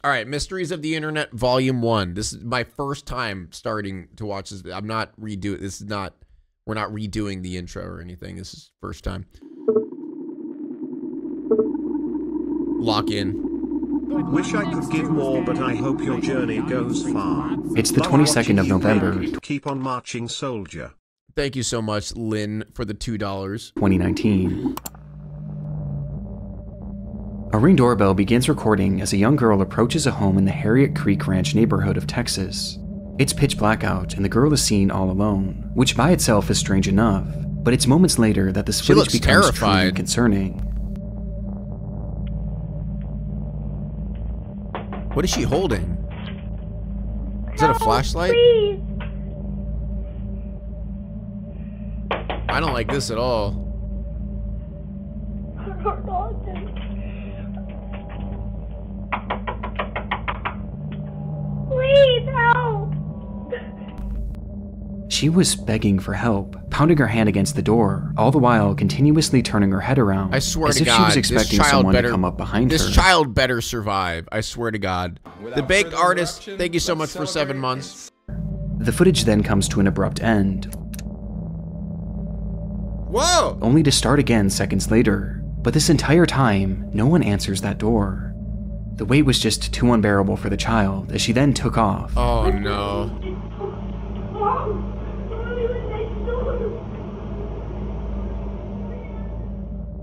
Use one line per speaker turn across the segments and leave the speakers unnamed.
All right, Mysteries of the Internet, Volume 1. This is my first time starting to watch this. I'm not redoing. This is not. We're not redoing the intro or anything. This is first time. Lock in.
Wish I could give more, but I hope your journey goes far.
It's the 22nd of November.
Keep on marching, soldier.
Thank you so much, Lynn, for the $2.
2019. A Ring doorbell begins recording as a young girl approaches a home in the Harriet Creek Ranch neighborhood of Texas. It's pitch black out and the girl is seen all alone, which by itself is strange enough, but it's moments later that this footage becomes truly concerning.
What is she holding? Is that a flashlight?
Please.
I don't like this at all.
Please help.
She was begging for help, pounding her hand against the door, all the while continuously turning her head around.
I swear
as
to
if
God,
she was expecting someone to come up behind her.
This child better survive. I swear to God. The Baked Artist, thank you so much for 7 months.
The footage then comes to an abrupt end.
Whoa!
Only to start again seconds later. But this entire time, no one answers that door. The wait was just too unbearable for the child as she then took off.
Oh no.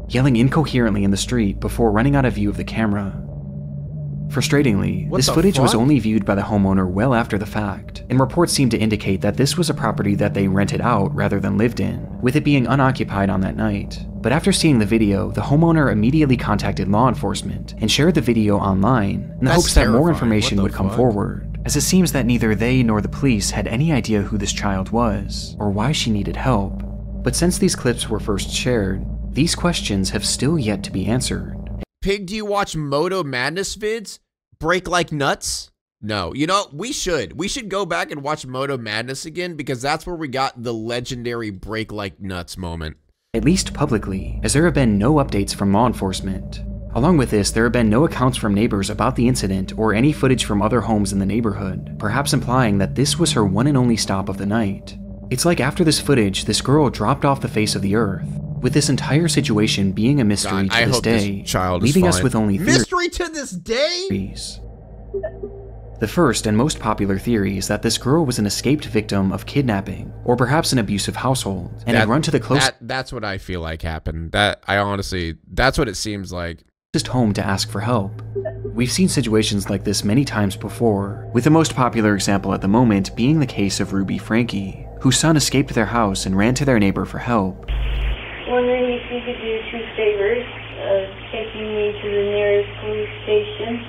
Yelling incoherently in the street before running out of view of the camera. Frustratingly, this footage was only viewed by the homeowner well after the fact, and reports seem to indicate that this was a property that they rented out rather than lived in, with it being unoccupied on that night. But after seeing the video, the homeowner immediately contacted law enforcement and shared the video online in the hopes that more information would come forward, as it seems that neither they nor the police had any idea who this child was, or why she needed help. But since these clips were first shared, these questions have still yet to be answered.
Pig, do you watch Moto Madness vids? Break like nuts? No. You know, we should. We should go back and watch Moto Madness again because that's where we got the legendary break like nuts moment.
At least publicly, as there have been no updates from law enforcement. Along with this, there have been no accounts from neighbors about the incident or any footage from other homes in the neighborhood, perhaps implying that this was her one and only stop of the night. It's like after this footage, this girl dropped off the face of the earth, with this entire situation being a mystery to this day, leaving us with only theories.
Mystery to this day?
The first and most popular theory is that this girl was an escaped victim of kidnapping, or perhaps an abusive household, and had run to the closest
that's what I feel like happened. That's what it seems like.
Home to ask for help. We've seen situations like this many times before, with the most popular example at the moment being the case of Ruby Frankie, whose son escaped their house and ran to their neighbor for help.
Wondering if you could do 2 favors, taking me to the nearest police station.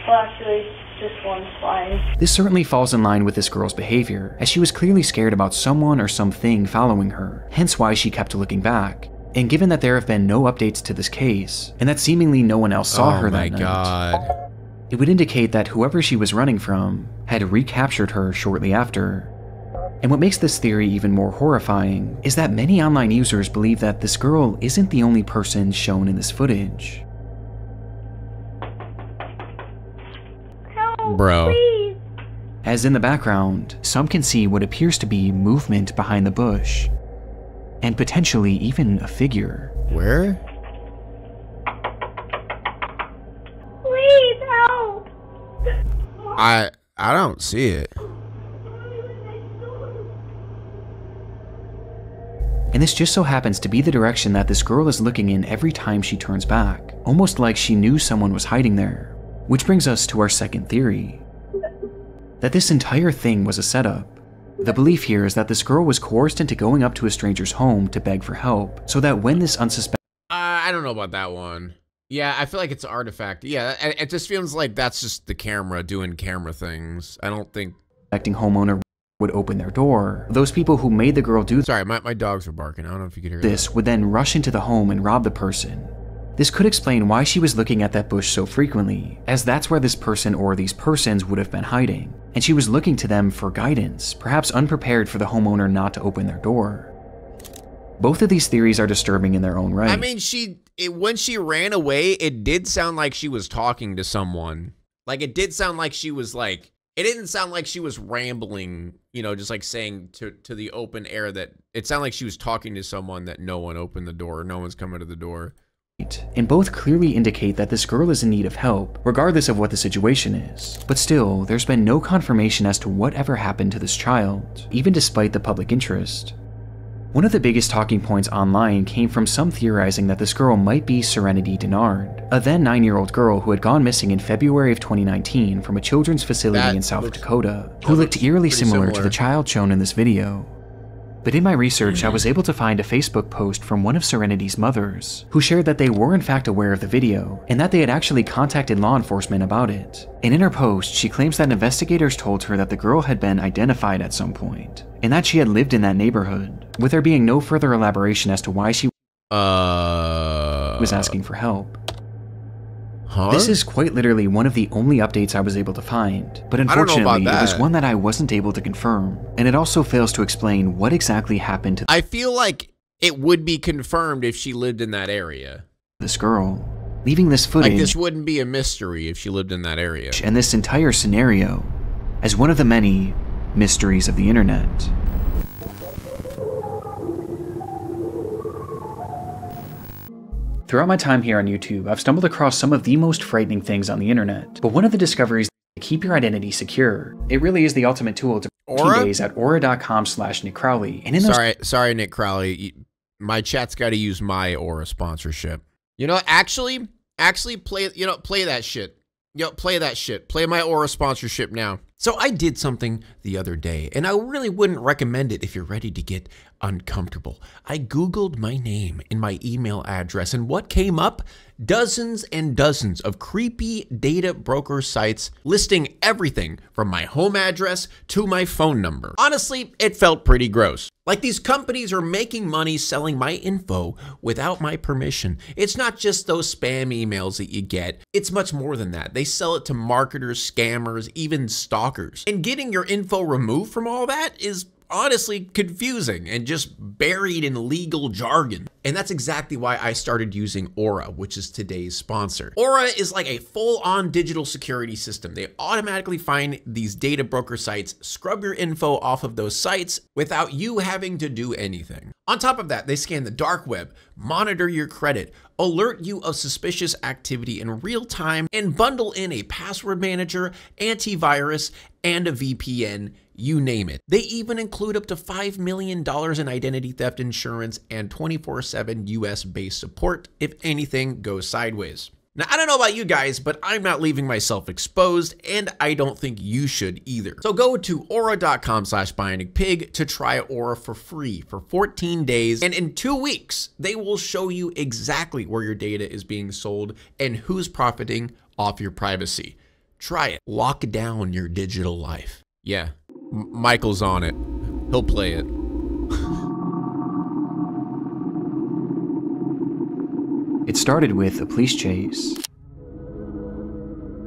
Well, actually, just one's fine.
This certainly falls in line with this girl's behavior, as she was clearly scared about someone or something following her, hence why she kept looking back. And given that there have been no updates to this case, and that seemingly no one else saw her that night, it would indicate that whoever she was running from had recaptured her shortly after. And what makes this theory even more horrifying is that many online users believe that this girl isn't the only person shown in this footage.
Help,
bro.
Please.
As in the background, some can see what appears to be movement behind the bush, and potentially even a figure.
Where?
Please help.
I don't see it.
And this just so happens to be the direction that this girl is looking in every time she turns back, almost like she knew someone was hiding there. Which brings us to our second theory, that this entire thing was a setup. The belief here is that this girl was coerced into going up to a stranger's home to beg for help, so that when this unsuspecting
I don't know about that one. Yeah, I feel like it's an artifact. Yeah, it just feels like that's just the camera doing camera things. I don't think
homeowner would open their door. Those people who made the girl do
Sorry, my dogs were barking. I don't know if you could hear
this would then rush into the home and rob the person. This could explain why she was looking at that bush so frequently, as that's where this person or these persons would have been hiding, and she was looking to them for guidance, perhaps unprepared for the homeowner not to open their door. Both of these theories are disturbing in their own right.
I mean, when she ran away, it did sound like she was talking to someone. Like, it did sound like she was like, it didn't sound like she was rambling, you know, just like saying to the open air that it sounded like she was talking to someone that no one opened the door, no one's coming to the door.
And both clearly indicate that this girl is in need of help, regardless of what the situation is. But still, there's been no confirmation as to whatever happened to this child, even despite the public interest. One of the biggest talking points online came from some theorizing that this girl might be Serenity Denard, a then 9-year-old girl who had gone missing in February of 2019 from a children's facility in South Dakota, who looked eerily similar to the child shown in this video. But in my research, I was able to find a Facebook post from one of Serenity's mothers, who shared that they were in fact aware of the video, and that they had actually contacted law enforcement about it. And in her post, she claims that investigators told her that the girl had been identified at some point, and that she had lived in that neighborhood, with there being no further elaboration as to why she was asking for help. This is quite literally one of the only updates I was able to find, but unfortunately it was one that I wasn't able to confirm, and it also fails to explain what exactly happened to
I feel like it would be confirmed if she lived in that area.
This girl, leaving this footage,
like, this wouldn't be a mystery if she lived in that area,
and this entire scenario as one of the many mysteries of the internet. Throughout my time here on YouTube, I've stumbled across some of the most frightening things on the internet, but one of the discoveries to keep your identity secure. It really is the ultimate tool to 14 days at aura.com/NickCrowley. And in those
sorry, Nick Crowley, my chat's got to use my Aura sponsorship. You know, actually play that shit. Play that shit. Play my Aura sponsorship now. So I did something the other day, and I really wouldn't recommend it if you're ready to get uncomfortable. I Googled my name and my email address, and what came up? Dozens and dozens of creepy data broker sites listing everything from my home address to my phone number. Honestly, it felt pretty gross. Like, these companies are making money selling my info without my permission. It's not just those spam emails that you get. It's much more than that. They sell it to marketers, scammers, even stalkers. And getting your info removed from all that is honestly confusing and just buried in legal jargon. And that's exactly why I started using Aura, which is today's sponsor. Aura is like a full-on digital security system. They automatically find these data broker sites, scrub your info off of those sites without you having to do anything. On top of that, they scan the dark web, monitor your credit, alert you of suspicious activity in real time, and bundle in a password manager, antivirus, and a VPN, you name it. They even include up to $5 million in identity theft insurance and 24/7 US-based support if anything goes sideways. Now, I don't know about you guys, but I'm not leaving myself exposed, and I don't think you should either. So go to aura.com/Bionicpig to try Aura for free for 14 days, and in 2 weeks, they will show you exactly where your data is being sold and who's profiting off your privacy. Try it. Lock down your digital life. Yeah, Michael's on it. He'll play it.
It started with a police chase.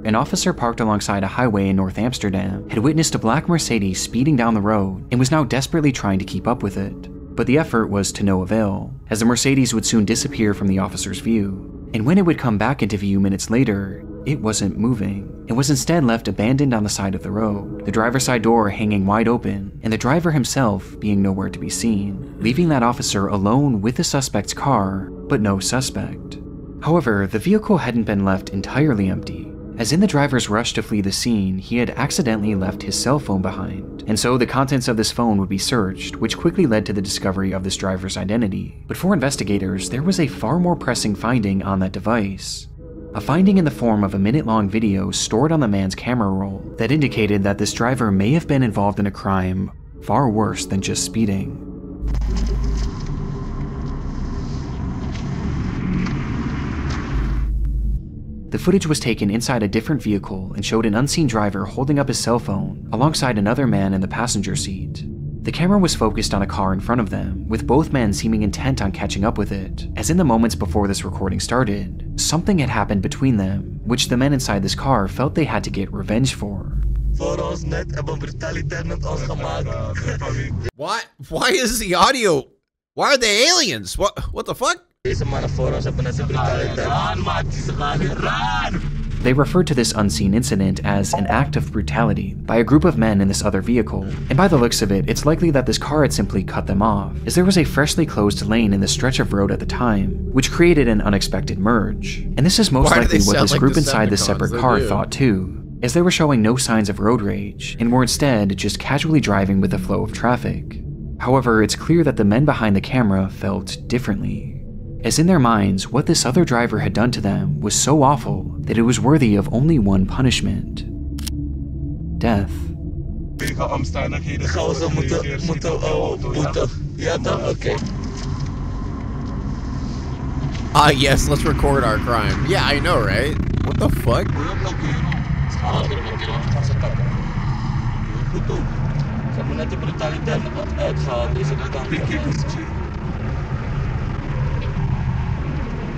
An officer parked alongside a highway in North Amsterdam had witnessed a black Mercedes speeding down the road and was now desperately trying to keep up with it. But the effort was to no avail, as the Mercedes would soon disappear from the officer's view. And when it would come back into view minutes later, it wasn't moving. It was instead left abandoned on the side of the road, the driver's side door hanging wide open, and the driver himself being nowhere to be seen, leaving that officer alone with the suspect's car, but no suspect. However, the vehicle hadn't been left entirely empty, as in the driver's rush to flee the scene, he had accidentally left his cell phone behind, and so the contents of this phone would be searched, which quickly led to the discovery of this driver's identity. But for investigators, there was a far more pressing finding on that device. A finding in the form of a minute-long video stored on the man's camera roll that indicated that this driver may have been involved in a crime far worse than just speeding. The footage was taken inside a different vehicle and showed an unseen driver holding up his cell phone alongside another man in the passenger seat. The camera was focused on a car in front of them, with both men seeming intent on catching up with it, as in the moments before this recording started, something had happened between them, which the men inside this car felt they had to get revenge for.
What? Why is the audio? Why are they aliens? What the fuck?
They referred to this unseen incident as an act of brutality by a group of men in this other vehicle, and by the looks of it, it's likely that this car had simply cut them off, as there was a freshly closed lane in the stretch of road at the time, which created an unexpected merge. And this is most likely what this group inside this separate car thought too, as they were showing no signs of road rage, and were instead just casually driving with the flow of traffic. However, it's clear that the men behind the camera felt differently, as in their minds, what this other driver had done to them was so awful that it was worthy of only one punishment: death.
Ah, yes, let's record our crime. Yeah, I know, right? What the fuck?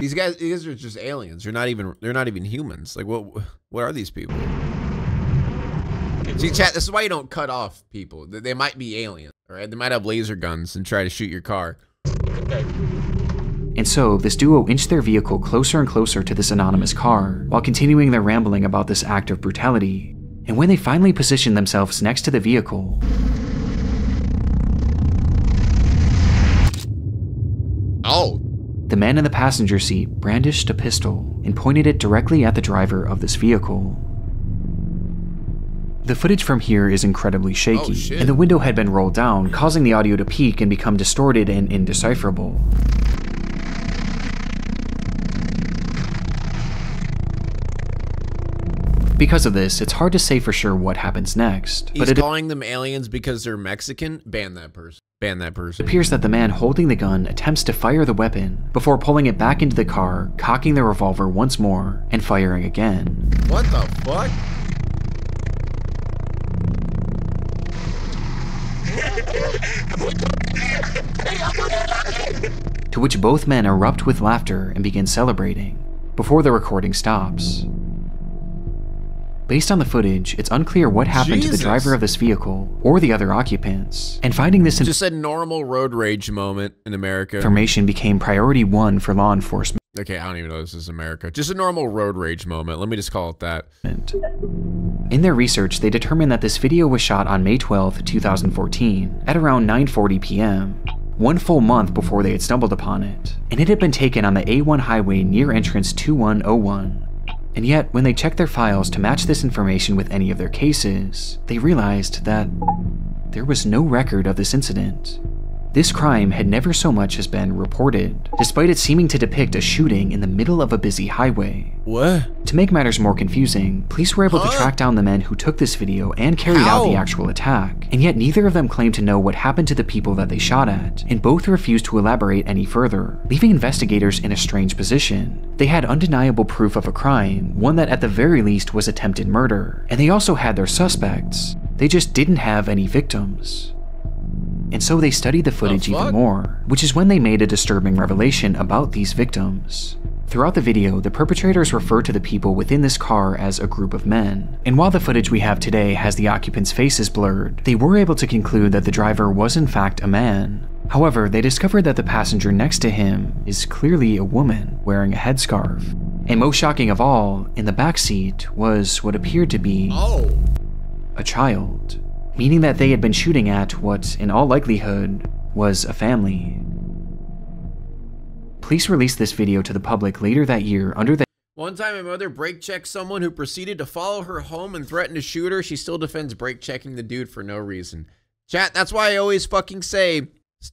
These guys are just aliens. They're not even humans. Like, what are these people? See, chat, this is why you don't cut off people. They might be aliens, all right? They might have laser guns and try to shoot your car.
And so, this duo inched their vehicle closer and closer to this anonymous car, while continuing their rambling about this act of brutality. And when they finally positioned themselves next to the vehicle, the man in the passenger seat brandished a pistol and pointed it directly at the driver of this vehicle. The footage from here is incredibly shaky, and the window had been rolled down, causing the audio to peak and become distorted and indecipherable. Because of this, it's hard to say for sure what happens next.
He's calling them aliens because they're Mexican? Ban that person. Ban that person.
It appears that the man holding the gun attempts to fire the weapon before pulling it back into the car, cocking the revolver once more, and firing again.
What the fuck?
To which both men erupt with laughter and begin celebrating, before the recording stops. Based on the footage, it's unclear what happened to the driver of this vehicle or the other occupants, and finding this
just a normal road rage moment in America.
Information became priority 1 for law enforcement.
Okay, I don't even know this is America. Just a normal road rage moment. Let me just call it that.
In their research, they determined that this video was shot on May 12, 2014, at around 9:40 p.m., 1 full month before they had stumbled upon it, and it had been taken on the A1 highway near entrance 2101. And yet, when they checked their files to match this information with any of their cases, they realized that there was no record of this incident. This crime had never so much as been reported, despite it seeming to depict a shooting in the middle of a busy highway.
What?
To make matters more confusing, police were able to track down the men who took this video and carried out the actual attack, and yet neither of them claimed to know what happened to the people that they shot at, and both refused to elaborate any further, leaving investigators in a strange position. They had undeniable proof of a crime, one that at the very least was attempted murder, and they also had their suspects. They just didn't have any victims. And so they studied the footage even more, which is when they made a disturbing revelation about these victims. Throughout the video, the perpetrators refer to the people within this car as a group of men, and while the footage we have today has the occupants' faces blurred, they were able to conclude that the driver was in fact a man. However, they discovered that the passenger next to him is clearly a woman wearing a headscarf. And most shocking of all, in the back seat was what appeared to be a child, meaning that they had been shooting at what, in all likelihood, was a family. Police released this video to the public later that year under the—
One time my mother brake checked someone who proceeded to follow her home and threatened to shoot her. She still defends brake checking the dude for no reason. Chat, that's why I always fucking say,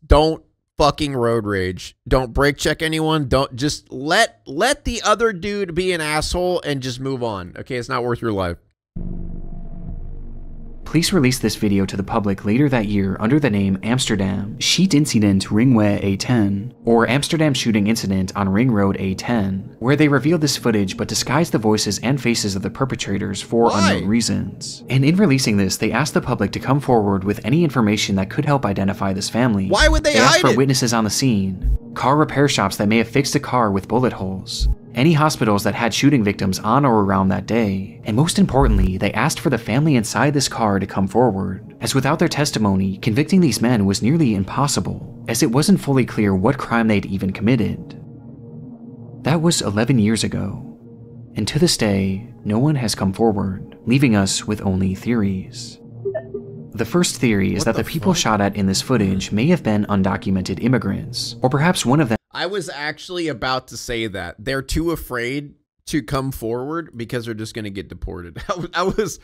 don't fucking road rage. Don't brake check anyone. Don't just let the other dude be an asshole and just move on. Okay, it's not worth your life.
Police released this video to the public later that year under the name Amsterdam Schiet Incident Ringweg A10, or Amsterdam Shooting Incident on Ring Road A10, where they revealed this footage but disguised the voices and faces of the perpetrators for unknown reasons. And in releasing this, they asked the public to come forward with any information that could help identify this family.
Why would they hide
asked for
it?
Witnesses on the scene, car repair shops that may have fixed a car with bullet holes, any hospitals that had shooting victims on or around that day, and most importantly, they asked for the family inside this car to come forward, as without their testimony, convicting these men was nearly impossible, as it wasn't fully clear what crime they'd even committed. That was 11 years ago, And to this day, no one has come forward, leaving us with only theories. The first theory is that the people shot at in this footage may have been undocumented immigrants, or perhaps one of them.
I was actually about to say that. They're too afraid to come forward because they're just going to get deported. That was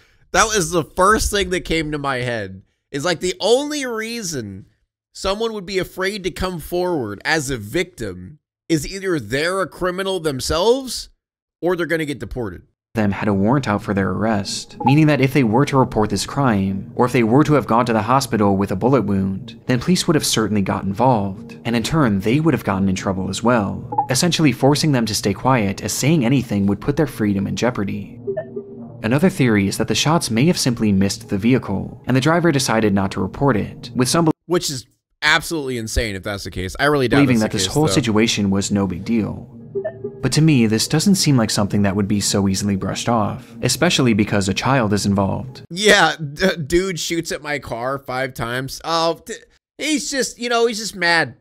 the first thing that came to my head. Is like the only reason someone would be afraid to come forward as a victim is either they're a criminal themselves or they're going to get deported.
Them had a warrant out for their arrest, meaning that if they were to report this crime, or if they were to have gone to the hospital with a bullet wound, then police would have certainly got involved, and in turn they would have gotten in trouble as well, essentially forcing them to stay quiet as saying anything would put their freedom in jeopardy. Another theory is that the shots may have simply missed the vehicle, and the driver decided not to report it, with some
which is absolutely insane if that's the case. I really doubt
believing that this whole situation was no big deal. But to me, this doesn't seem like something that would be so easily brushed off, especially because a child is involved.
Yeah, dude shoots at my car 5 times. Oh, he's just, you know, he's just mad,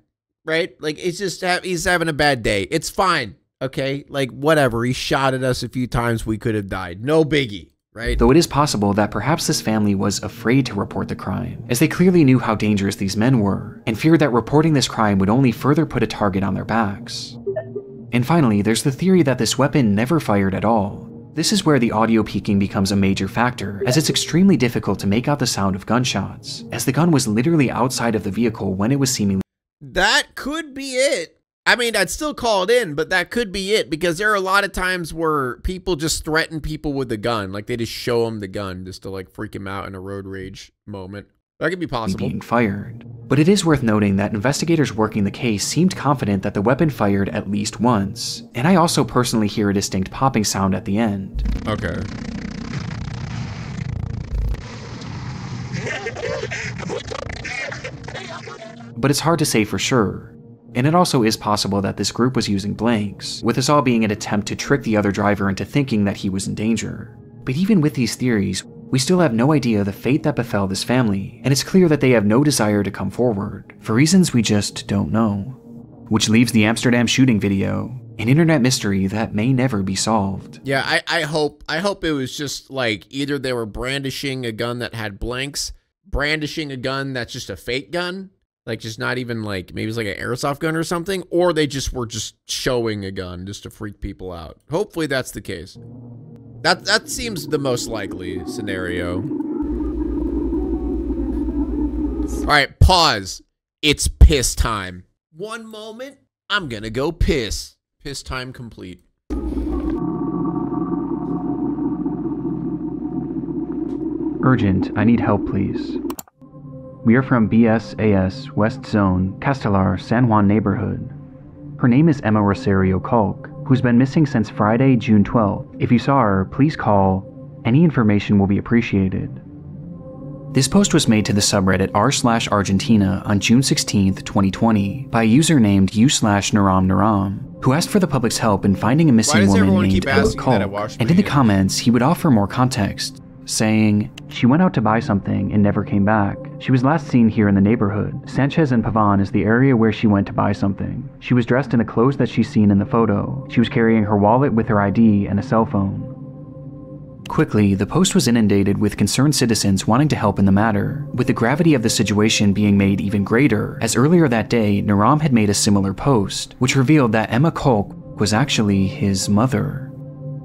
right? Like, it's just, he's having a bad day. It's fine, okay? Like, whatever. He shot at us a few times. We could have died. No biggie, right?
Though it is possible that perhaps this family was afraid to report the crime, as they clearly knew how dangerous these men were, and feared that reporting this crime would only further put a target on their backs. And finally, there's the theory that this weapon never fired at all. This is where the audio peaking becomes a major factor, as it's extremely difficult to make out the sound of gunshots, as the gun was literally outside of the vehicle when it was seemingly—
That could be it. I mean, I'd still call it in, but that could be it, because there are a lot of times where people just threaten people with a gun. Like, they just show them the gun just to, like, freak them out in a road rage moment. That could be possible.
Being fired. But it is worth noting that investigators working the case seemed confident that the weapon fired at least once, and I also personally hear a distinct popping sound at the end.
Okay.
But it's hard to say for sure. And it also is possible that this group was using blanks, with this all being an attempt to trick the other driver into thinking that he was in danger. But even with these theories, we still have no idea the fate that befell this family, and it's clear that they have no desire to come forward, for reasons we just don't know. Which leaves the Amsterdam shooting video, an internet mystery that may never be solved.
Yeah, I hope it was just like either they were brandishing a gun that had blanks, brandishing a gun that's just a fake gun, like just not even like, maybe it's like an airsoft gun or something, or they just were just showing a gun just to freak people out. Hopefully that's the case. That seems the most likely scenario. All right, pause. It's piss time. One moment, I'm gonna go piss. Piss time complete.
Urgent, I need help, please. We are from BSAS West Zone, Castelar, San Juan neighborhood. Her name is Emma Rosario Culk, who's been missing since Friday, June 12th. If you saw her, please call. Any information will be appreciated. This post was made to the subreddit r/Argentina on June 16th, 2020 by a user named u/NaramNaram, who asked for the public's help in finding a missing woman named Emma Culk, and in the comments he would offer more context, saying, "She went out to buy something and never came back. She was last seen here in the neighborhood. Sanchez and Pavan is the area where she went to buy something. She was dressed in the clothes that she's seen in the photo. She was carrying her wallet with her ID and a cell phone." Quickly, the post was inundated with concerned citizens wanting to help in the matter, with the gravity of the situation being made even greater, as earlier that day, Naram had made a similar post, which revealed that Emma Culk was actually his mother.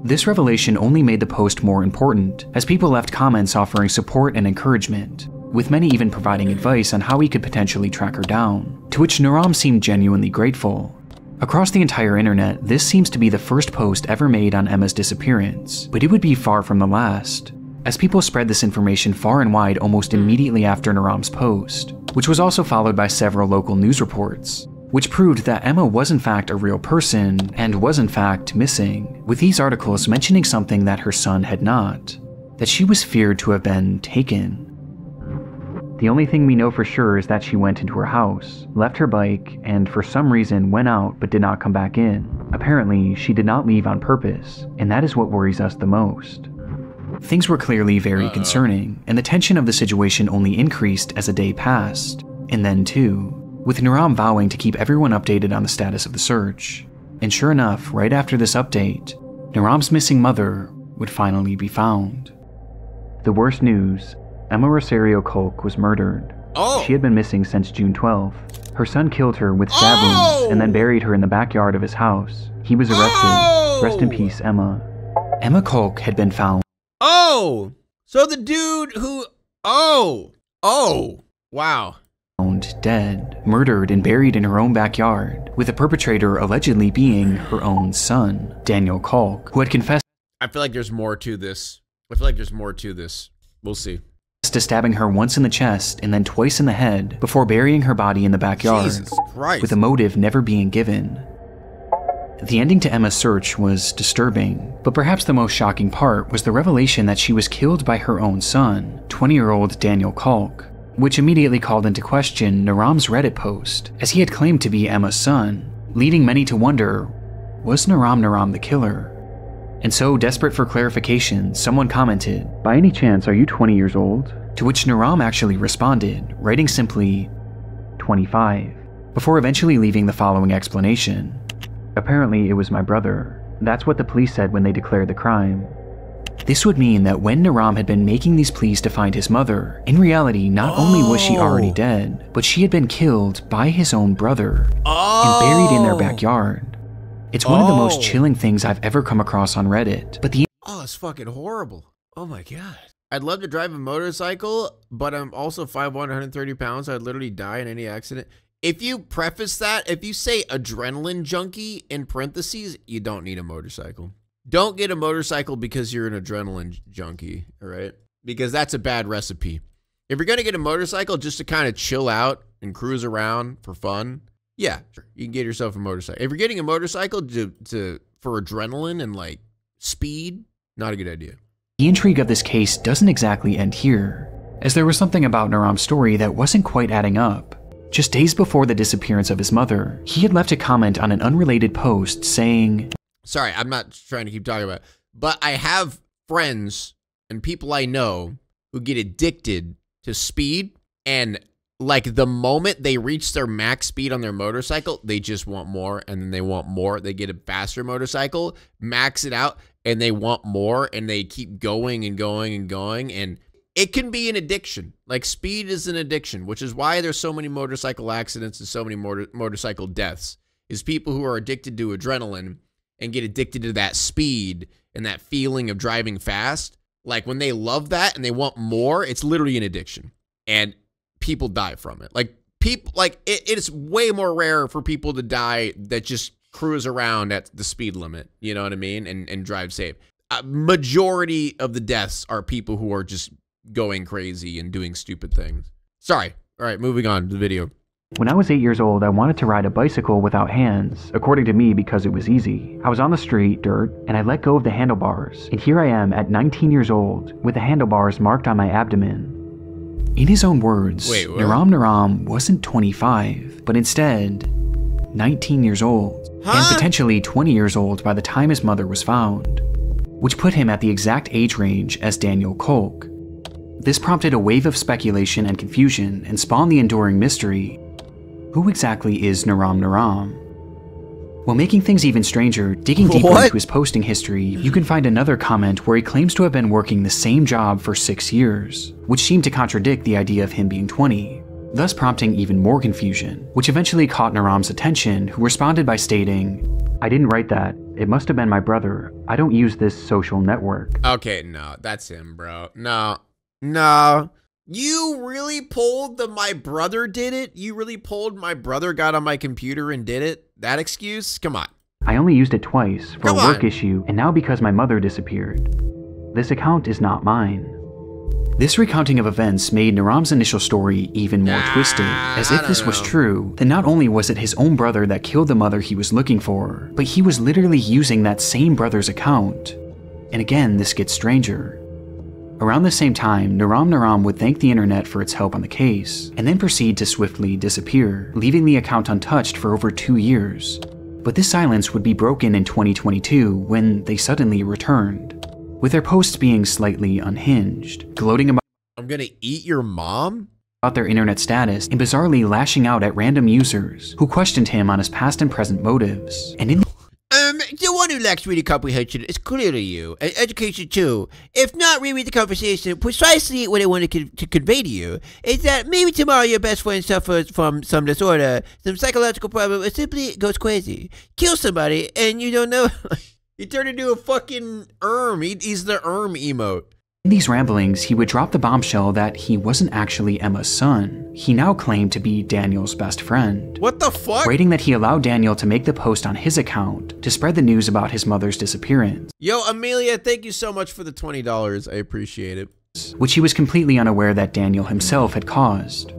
This revelation only made the post more important, as people left comments offering support and encouragement, with many even providing advice on how he could potentially track her down, to which Naram seemed genuinely grateful. Across the entire internet, this seems to be the first post ever made on Emma's disappearance, but it would be far from the last, as people spread this information far and wide almost immediately after Naram's post, which was also followed by several local news reports, which proved that Emma was in fact a real person and was in fact missing, with these articles mentioning something that her son had not, that she was feared to have been taken. The only thing we know for sure is that she went into her house, left her bike, and for some reason went out but did not come back in. Apparently, she did not leave on purpose, and that is what worries us the most. Things were clearly very concerning, and the tension of the situation only increased as a day passed, and then too, with Naram vowing to keep everyone updated on the status of the search. And sure enough, right after this update, Naram's missing mother would finally be found. The worst news, Emma Rosario Kolk was murdered.
Oh.
She had been missing since June 12th. Her son killed her with stab wounds and then buried her in the backyard of his house. He was arrested. Rest in peace, Emma. Emma Kolk had been found.
Oh, so the dude who, wow.
Found dead, murdered and buried in her own backyard, with the perpetrator allegedly being her own son, Daniel Kolk, who had confessed
I feel like there's more to this. We'll see.
To stabbing her once in the chest and then twice in the head before burying her body in the backyard,
Jesus Christ.
with a motive never being given. The ending to Emma's search was disturbing, but perhaps the most shocking part was the revelation that she was killed by her own son, 20-year-old Daniel Kolk, which immediately called into question Naram's Reddit post, as he had claimed to be Emma's son, leading many to wonder, was Naram the killer? And so, desperate for clarification, someone commented, "By any chance, are you 20 years old?" To which Naram actually responded, writing simply, 25, before eventually leaving the following explanation. "Apparently, it was my brother. That's what the police said when they declared the crime." This would mean that when Naram had been making these pleas to find his mother, in reality, not only was she already dead, but she had been killed by his own brother and buried in their backyard. It's one of the most chilling things I've ever come across on Reddit, but
it's fucking horrible. Oh my God. I'd love to drive a motorcycle, but I'm also 5'1", 130 pounds. I'd literally die in any accident. If you preface that, if you say adrenaline junkie in parentheses, you don't need a motorcycle. Don't get a motorcycle because you're an adrenaline junkie, all right? Because that's a bad recipe. If you're going to get a motorcycle just to kind of chill out and cruise around for fun, yeah, sure, you can get yourself a motorcycle. If you're getting a motorcycle for adrenaline and like speed, not a good idea.
The intrigue of this case doesn't exactly end here, as there was something about Naram's story that wasn't quite adding up. Just days before the disappearance of his mother, he had left a comment on an unrelated post saying,
sorry, I'm not trying to keep talking about it, but I have friends and people I know who get addicted to speed, and like the moment they reach their max speed on their motorcycle, they just want more, and then they want more. They get a faster motorcycle, max it out, and they want more, and they keep going and going and going, and it can be an addiction. Like, speed is an addiction, which is why there's so many motorcycle accidents and so many motorcycle deaths, is people who are addicted to adrenaline and get addicted to that speed and that feeling of driving fast. Like, when they love that and they want more, it's literally an addiction. And people die from it. Like, people, like, it's way more rare for people to die that just cruise around at the speed limit, you know what I mean, and drive safe. Majority of the deaths are people who are just going crazy and doing stupid things. Sorry. All right, moving on to the video.
"When I was 8 years old, I wanted to ride a bicycle without hands, according to me because it was easy. I was on the street, dirt, and I let go of the handlebars, and here I am at 19 years old, with the handlebars marked on my abdomen." In his own words, Naram wasn't 25, but instead 19 years old, and potentially 20 years old by the time his mother was found, which put him at the exact age range as Daniel Kolk. This prompted a wave of speculation and confusion and spawned the enduring mystery: who exactly is Naram? While making things even stranger, digging deeper into his posting history, you can find another comment where he claims to have been working the same job for 6 years, which seemed to contradict the idea of him being 20, thus prompting even more confusion, which eventually caught Naram's attention, who responded by stating, "I didn't write that. It must have been my brother. I don't use this social network."
Okay, no, that's him, bro. No. You really pulled the "my brother did it"? You really pulled "my brother got on my computer and did it"? That excuse? Come on.
"I only used it twice for a work issue, and now because my mother disappeared. This account is not mine." This recounting of events made Naram's initial story even more twisted, as if this was true, then not only was it his own brother that killed the mother he was looking for, but he was literally using that same brother's account. And again, this gets stranger. Around the same time, Naram would thank the internet for its help on the case, and then proceed to swiftly disappear, leaving the account untouched for over 2 years. But this silence would be broken in 2022 when they suddenly returned, with their posts being slightly unhinged, gloating about
"I'm gonna eat your mom?"
about their internet status and bizarrely lashing out at random users who questioned him on his past and present motives. And in
The one who lacks reading comprehension is clearly you, and education too. If not, reread the conversation. Precisely what I wanted to convey to you is that maybe tomorrow your best friend suffers from some disorder, some psychological problem, or simply goes crazy. Kill somebody, and you don't know. He turned into a fucking he's the emote.
In these ramblings, he would drop the bombshell that he wasn't actually Emma's son. He now claimed to be Daniel's best friend.
What the fuck?
Writing that he allowed Daniel to make the post on his account to spread the news about his mother's disappearance.
Yo, Amelia, thank you so much for the $20. I appreciate it.
Which he was completely unaware that Daniel himself had caused.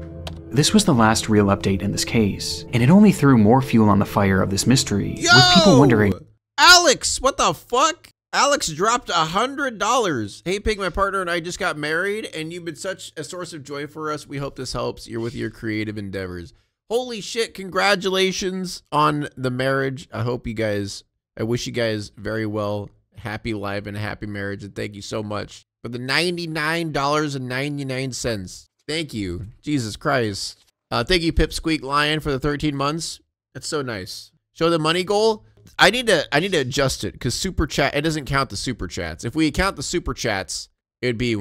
This was the last real update in this case, and it only threw more fuel on the fire of this mystery, with people wondering,
Alex, what the fuck? Alex dropped $100. Hey, Pig, my partner and I just got married, and you've been such a source of joy for us. We hope this helps you with your creative endeavors. Holy shit, congratulations on the marriage. I wish you guys very well. Happy life and happy marriage, and thank you so much for the $99.99. Thank you. Jesus Christ. Thank you, Pipsqueak Lion, for the 13 months. That's so nice. Show the money goal. I need to adjust it because super chat, it doesn't count the super chats. If we count the super chats, it would be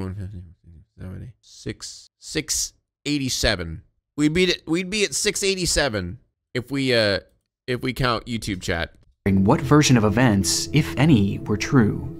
687. We'd be at 687 if we count YouTube chat.
What version of events, if any, were true?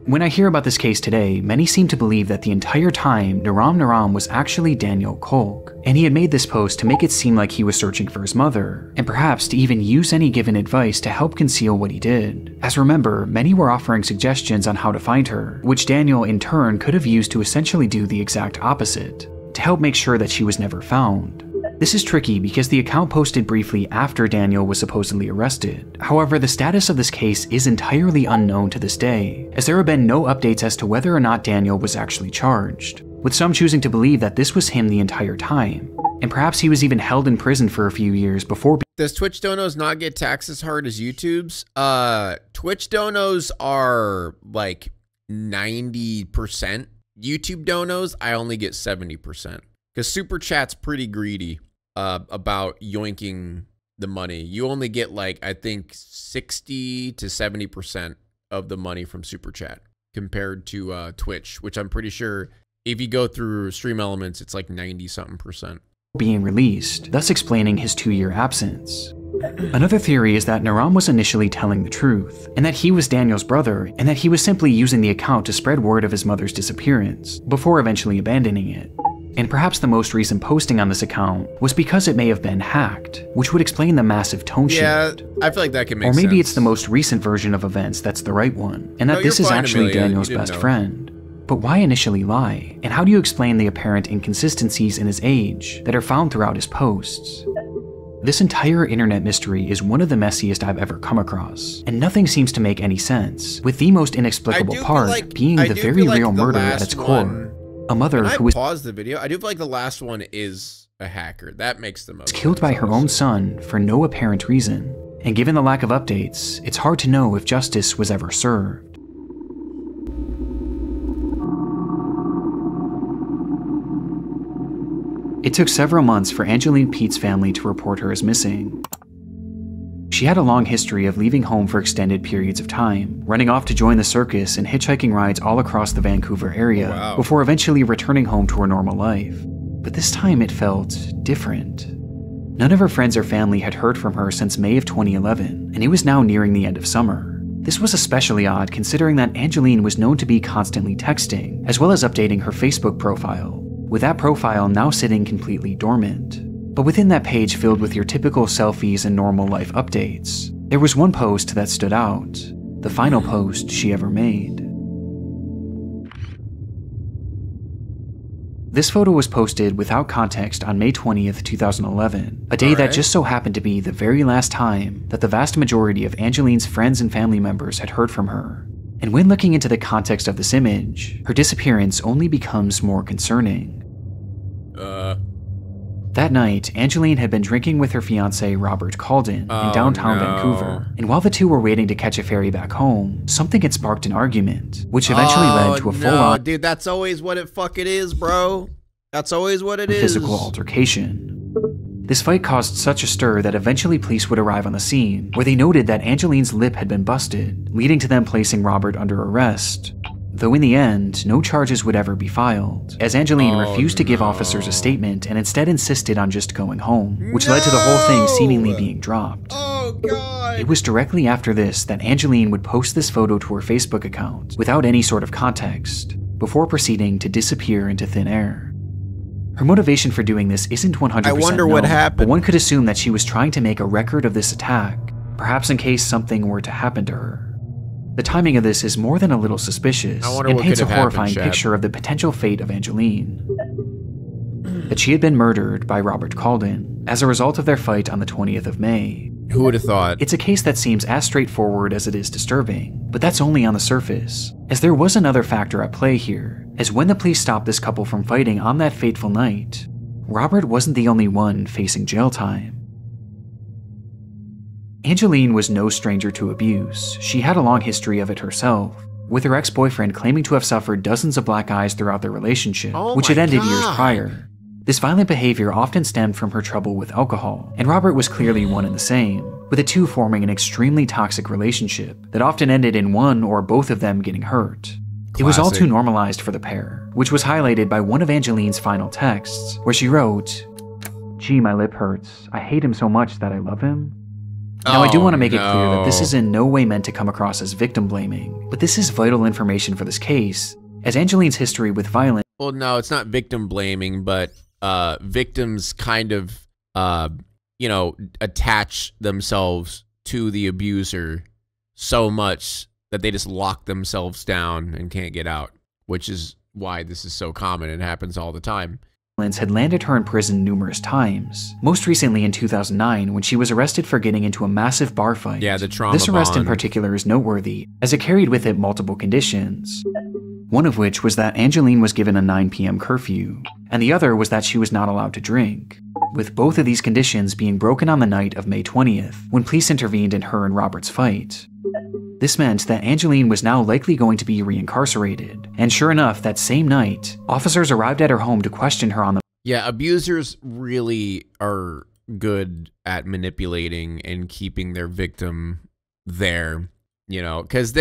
When I hear about this case today, many seem to believe that the entire time, Naram was actually Daniel Kolk, and he had made this post to make it seem like he was searching for his mother, and perhaps to even use any given advice to help conceal what he did. As remember, many were offering suggestions on how to find her, which Daniel in turn could have used to essentially do the exact opposite, to help make sure that she was never found. This is tricky because the account posted briefly after Daniel was supposedly arrested. However, the status of this case is entirely unknown to this day, as there have been no updates as to whether or not Daniel was actually charged, with some choosing to believe that this was him the entire time, and perhaps he was even held in prison for a few years before.
Does Twitch donos not get taxed as hard as YouTube's? Twitch donos are like 90%. YouTube donos, I only get 70%. Because Super Chat's pretty greedy about yoinking the money. You only get like, I think 60 to 70% of the money from Super Chat compared to Twitch, which I'm pretty sure if you go through Stream Elements, it's like 90-something%.
Being released, thus explaining his 2-year absence. Another theory is that Naram was initially telling the truth, and that he was Daniel's brother, and that he was simply using the account to spread word of his mother's disappearance, before eventually abandoning it. And perhaps the most recent posting on this account was because it may have been hacked, which would explain the massive tone shift.
Yeah, I feel like that can make sense.
Or maybe it's the most recent version of events that's the right one, and that this is actually Daniel's best friend. But why initially lie? And how do you explain the apparent inconsistencies in his age that are found throughout his posts? This entire internet mystery is one of the messiest I've ever come across, and nothing seems to make any sense, with the most inexplicable part being the very real murder at its core. A mother who was
pause the video. I do feel like the last one is a hacker. That makes the most
killed by her own son for no apparent reason. And given the lack of updates, it's hard to know if justice was ever served. It took several months for Angeline Pete's family to report her as missing. She had a long history of leaving home for extended periods of time, running off to join the circus and hitchhiking rides all across the Vancouver area, before eventually returning home to her normal life. But this time it felt different. None of her friends or family had heard from her since May of 2011, and it was now nearing the end of summer. This was especially odd considering that Angeline was known to be constantly texting, as well as updating her Facebook profile, with that profile now sitting completely dormant. But within that page filled with your typical selfies and normal life updates, there was one post that stood out, the final post she ever made. This photo was posted without context on May 20th, 2011, a day that just so happened to be the very last time that the vast majority of Angeline's friends and family members had heard from her. And when looking into the context of this image, her disappearance only becomes more concerning. That night, Angeline had been drinking with her fiancé Robert Calden in downtown Vancouver, and while the two were waiting to catch a ferry back home, something had sparked an argument, which eventually led to a full-on
dude, that's always what it fucking is, bro. That's always what it is.
Physical altercation. This fight caused such a stir that eventually police would arrive on the scene, where they noted that Angeline's lip had been busted, leading to them placing Robert under arrest. Though in the end, no charges would ever be filed, as Angeline refused to give officers a statement and instead insisted on just going home, which led to the whole thing seemingly being dropped.
Oh God!
It was directly after this that Angeline would post this photo to her Facebook account without any sort of context, before proceeding to disappear into thin air. Her motivation for doing this isn't 100%
I wonder
known,
what happened.
but one could assume that she was trying to make a record of this attack, perhaps in case something were to happen to her. The timing of this is more than a little suspicious and paints a horrifying picture of the potential fate of Angeline. That she had been murdered by Robert Calden as a result of their fight on the 20th of May.
Who would have thought?
It's a case that seems as straightforward as it is disturbing, but that's only on the surface, as there was another factor at play here, as when the police stopped this couple from fighting on that fateful night, Robert wasn't the only one facing jail time. Angeline was no stranger to abuse. She had a long history of it herself, with her ex-boyfriend claiming to have suffered dozens of black eyes throughout their relationship, which had ended years prior. This violent behavior often stemmed from her trouble with alcohol, and Robert was clearly one and the same, with the two forming an extremely toxic relationship that often ended in one or both of them getting hurt. It was all too normalized for the pair, which was highlighted by one of Angeline's final texts, where she wrote, "Gee, my lip hurts. I hate him so much that I love him." Now, I do want to make it clear that this is in no way meant to come across as victim blaming, but this is vital information for this case, as Angeline's history with violence—
Well, no, it's not victim blaming, but victims kind of, you know, attach themselves to the abuser so much that they just lock themselves down and can't get out, which is why this is so common. It happens all the time.
Had landed her in prison numerous times, most recently in 2009 when she was arrested for getting into a massive bar fight.
Yeah, the trauma
This arrest in
bond.
particular is noteworthy, as it carried with it multiple conditions. One of which was that Angeline was given a 9 p.m. curfew, and the other was that she was not allowed to drink, with both of these conditions being broken on the night of May 20th, when police intervened in her and Robert's fight. This meant that Angeline was now likely going to be reincarcerated, and sure enough, that same night, officers arrived at her home to question her on the—
Yeah, abusers really are good at manipulating and keeping their victim there, you know, because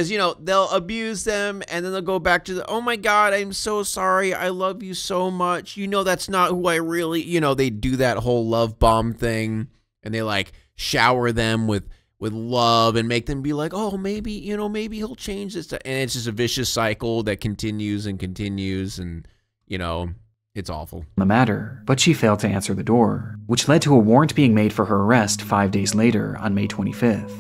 you know, they'll abuse them and then they'll go back to the, oh my God, I'm so sorry. I love you so much. You know, that's not who I really, you know, they do that whole love bomb thing and they like shower them with love and make them be like, oh, maybe, you know, maybe he'll change this. And it's just a vicious cycle that continues and continues. And, you know, it's awful.
The matter, but she failed to answer the door, which led to a warrant being made for her arrest 5 days later on May 25th.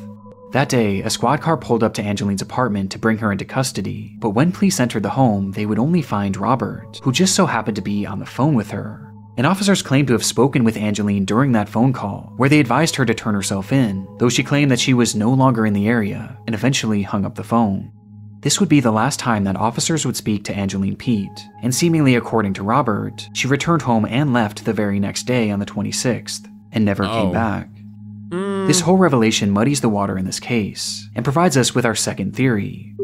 That day, a squad car pulled up to Angeline's apartment to bring her into custody, but when police entered the home, they would only find Robert, who just so happened to be on the phone with her. And officers claimed to have spoken with Angeline during that phone call, where they advised her to turn herself in, though she claimed that she was no longer in the area, and eventually hung up the phone. This would be the last time that officers would speak to Angeline Pete, and seemingly according to Robert, she returned home and left the very next day on the 26th, and never came back. This whole revelation muddies the water in this case, and provides us with our second theory,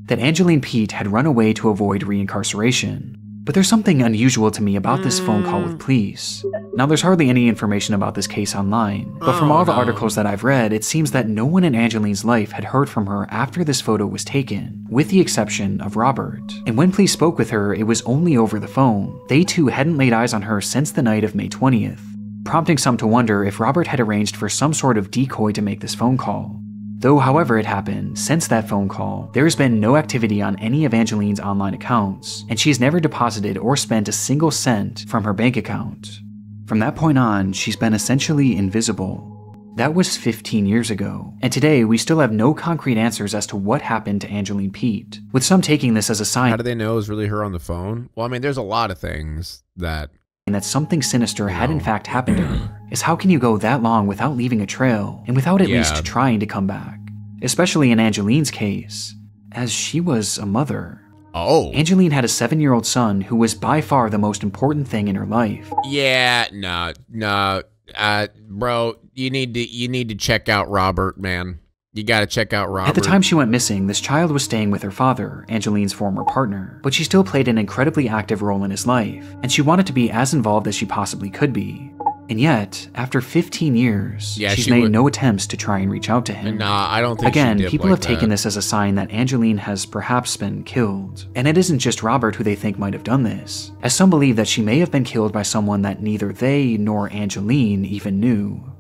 that Angeline Pete had run away to avoid reincarceration. But there's something unusual to me about this phone call with police. Now, there's hardly any information about this case online, but from all the articles that I've read, it seems that no one in Angeline's life had heard from her after this photo was taken, with the exception of Robert. And when police spoke with her, it was only over the phone. They too hadn't laid eyes on her since the night of May 20th, prompting some to wonder if Robert had arranged for some sort of decoy to make this phone call. Though, however it happened, since that phone call, there has been no activity on any of Angeline's online accounts, and she has never deposited or spent a single cent from her bank account. From that point on, she's been essentially invisible. That was 15 years ago, and today we still have no concrete answers as to what happened to Angeline Pete, with some taking this as a sign—
How do they know it was really her on the phone? Well, I mean, there's a lot of things that
something sinister had in fact happened to her, is how can you go that long without leaving a trail, and without at least trying to come back? Especially in Angeline's case, as she was a mother.
Oh.
Angeline had a 7-year-old son who was by far the most important thing in her life.
Yeah, no, bro, you need to check out Robert, man. You gotta check out Robert.
At the time she went missing, this child was staying with her father, Angeline's former partner, but she still played an incredibly active role in his life, and she wanted to be as involved as she possibly could be. And yet, after 15 years, she's made no attempts to try and reach out to him.
Nah, I don't think
Again,
she did
people
like
have taken this as a sign that Angeline has perhaps been killed. And it isn't just Robert who they think might have done this, as some believe that she may have been killed by someone that neither they nor Angeline even knew.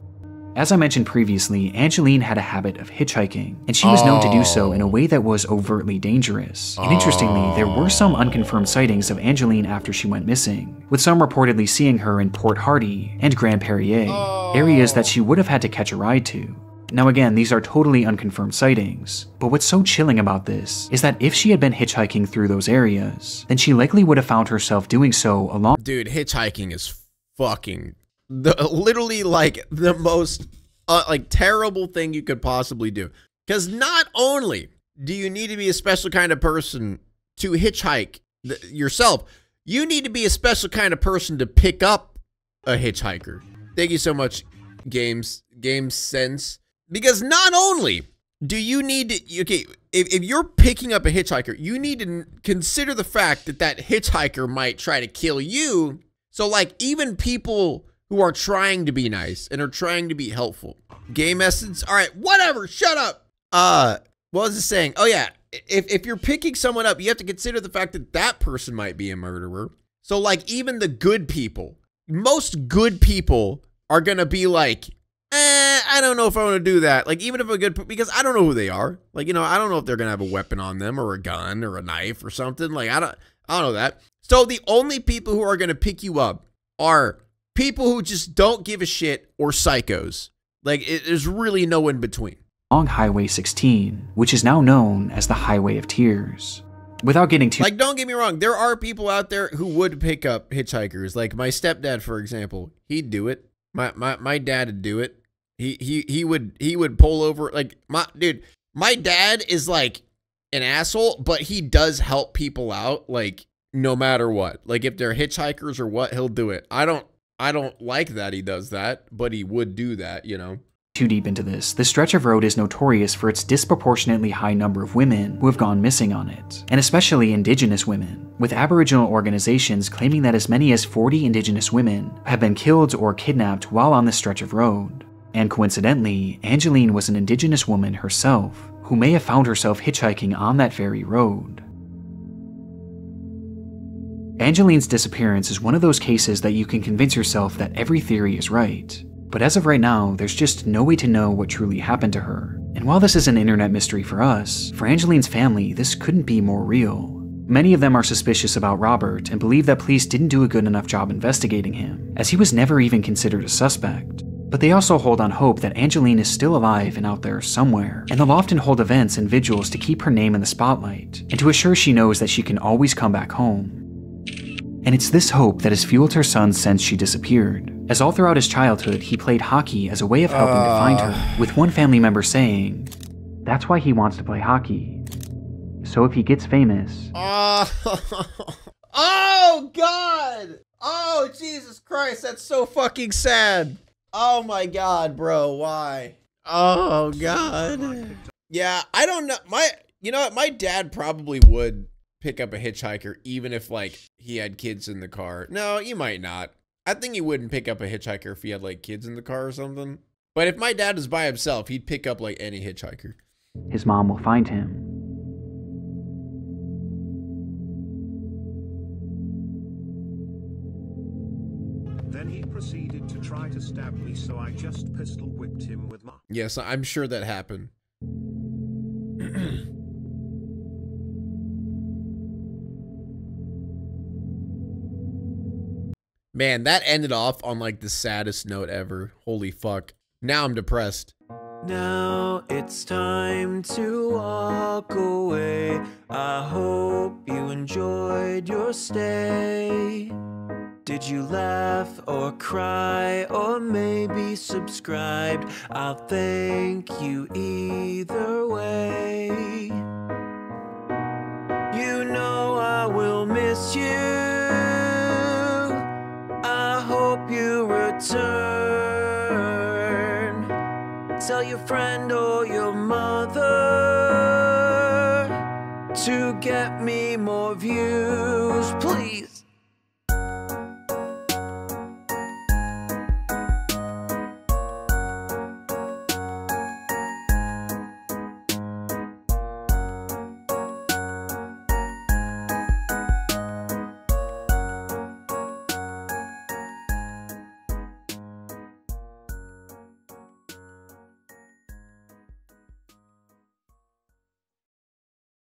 As I mentioned previously, Angeline had a habit of hitchhiking, and she was known to do so in a way that was overtly dangerous. And interestingly, there were some unconfirmed sightings of Angeline after she went missing, with some reportedly seeing her in Port Hardy and Grand Perrier, areas that she would have had to catch a ride to. Now again, these are totally unconfirmed sightings, but what's so chilling about this is that if she had been hitchhiking through those areas, then she likely would have found herself doing so along—
Dude, hitchhiking is fucking literally like the most like terrible thing you could possibly do. Because not only do you need to be a special kind of person to hitchhike yourself, you need to be a special kind of person to pick up a hitchhiker. Thank you so much, Game Sense. Because not only do you need to, okay, if you're picking up a hitchhiker, you need to consider the fact that that hitchhiker might try to kill you. So like even people who are trying to be nice and are trying to be helpful. Game Essence, all right, whatever, shut up. What was I saying? Oh yeah, if you're picking someone up, you have to consider the fact that that person might be a murderer. So like even the good people, most good people are gonna be like, I don't know if I want to do that. Like even if a good, because I don't know who they are. Like, you know, I don't know if they're gonna have a weapon on them or a gun or a knife or something. Like I don't know that. So the only people who are gonna pick you up are people who just don't give a shit or psychos. Like, there's really no in between.
Along Highway 16, which is now known as the Highway of Tears. Without getting too—
Like, don't get me wrong, there are people out there who would pick up hitchhikers. Like my stepdad, for example, he'd do it. My dad would do it. He would pull over. Like my dad is like an asshole, but he does help people out. Like no matter what. Like if they're hitchhikers or what, he'll do it. I don't like that he does that, but he would do that, you know.
Too deep into this stretch of road is notorious for its disproportionately high number of women who have gone missing on it, and especially Indigenous women, with Aboriginal organizations claiming that as many as 40 Indigenous women have been killed or kidnapped while on this stretch of road. And coincidentally, Angeline was an Indigenous woman herself, who may have found herself hitchhiking on that very road. Angeline's disappearance is one of those cases that you can convince yourself that every theory is right. But as of right now, there's just no way to know what truly happened to her. And while this is an internet mystery for us, for Angeline's family, this couldn't be more real. Many of them are suspicious about Robert and believe that police didn't do a good enough job investigating him, as he was never even considered a suspect. But they also hold on hope that Angeline is still alive and out there somewhere, and they'll often hold events and vigils to keep her name in the spotlight, and to assure she knows that she can always come back home. And it's this hope that has fueled her son since she disappeared, as all throughout his childhood he played hockey as a way of helping to find her, with one family member saying, that's why he wants to play hockey. So if he gets famous...
Oh, God! Oh, Jesus Christ, that's so fucking sad. Oh my God, bro, why? Oh, God. Yeah, I don't know. You know what, my dad probably would pick up a hitchhiker even if like he had kids in the car. No, he might not. I think he wouldn't pick up a hitchhiker if he had like kids in the car or something. But if my dad was by himself, he'd pick up like any hitchhiker.
His mom will find him.
Then he proceeded to try to stab me, so I just pistol whipped him with my...
Yes, I'm sure that happened. Man, that ended off on like the saddest note ever. Holy fuck. Now I'm depressed.
Now it's time to walk away. I hope you enjoyed your stay. Did you laugh or cry or maybe subscribed? I'll thank you either way. You know I will miss you. I hope you return. Tell your friend or your mother to get me more views, please.